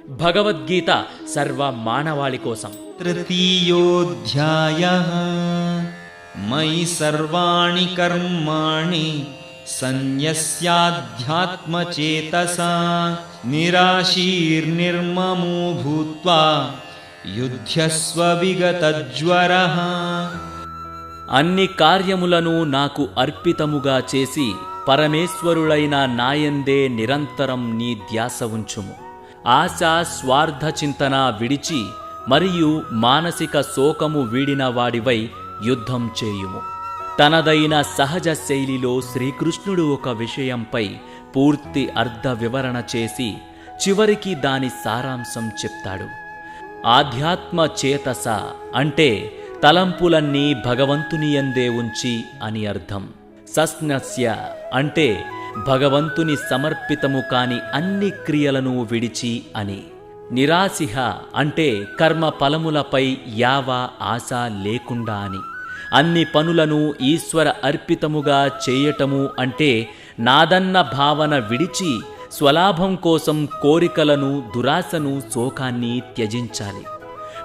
భగవద్గీత సర్వ మానవాళి కోసం. తృతీయోధ్యాయః మయి సర్వాణి కర్మాణి సన్యస్యాధ్యాత్మచేతసా నిరాశీర్నిర్మమో భూత్వా యుధ్యస్వ విగతజ్వరః. అన్ని కార్యములను నాకు అర్పితముగా చేసి పరమేశ్వరుడైన నాయందే నిరంతరం నీ ధ్యాస ఉంచుము. ఆశ స్వార్థ చింతన విడిచి మరియు మానసిక శోకము వీడిన వాడివై యుద్ధం చేయుము. తనదైన సహజ శైలిలో శ్రీకృష్ణుడు ఒక విషయంపై పూర్తి అర్థ వివరణ చేసి చివరికి దాని సారాంశం చెప్తాడు. ఆధ్యాత్మ చేతస అంటే తలంపులన్నీ భగవంతుని యందే ఉంచి అని అర్థం. సస్నస్య అంటే భగవంతుని సమర్పితము కాని అన్ని క్రియలను విడిచి అని. నిరాశిహ అంటే కర్మ ఫలములపై యావ ఆశ లేకుండా అని. అన్ని పనులను ఈశ్వర అర్పితముగా చేయటము అంటే నాదన్న భావన విడిచి స్వలాభం కోసం కోరికలను, దురాశను, శోకాన్ని త్యజించాలి.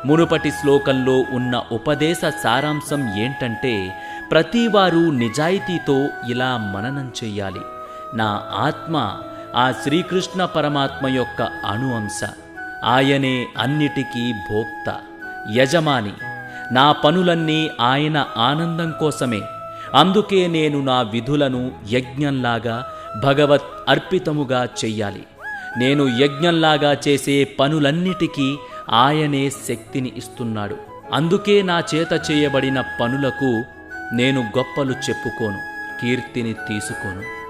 మునుపటి శ్లోకంలో ఉన్న ఉపదేశ సారాంశం ఏంటంటే ప్రతివారు నిజాయితీతో ఇలా మననం చెయ్యాలి. నా ఆత్మ ఆ శ్రీకృష్ణ పరమాత్మ యొక్క అణు అంశ. ఆయనే అన్నిటికీ భోక్త, యజమాని. నా పనులన్నీ ఆయన ఆనందం కోసమే. అందుకే నేను నా విధులను యజ్ఞంలాగా భగవత్ అర్పితముగా చెయ్యాలి. నేను యజ్ఞంలాగా చేసే పనులన్నిటికీ ఆయనే శక్తిని ఇస్తున్నాడు. అందుకే నా చేత చేయబడిన పనులకు నేను గొప్పలు చెప్పుకోను, కీర్తిని తీసుకోను.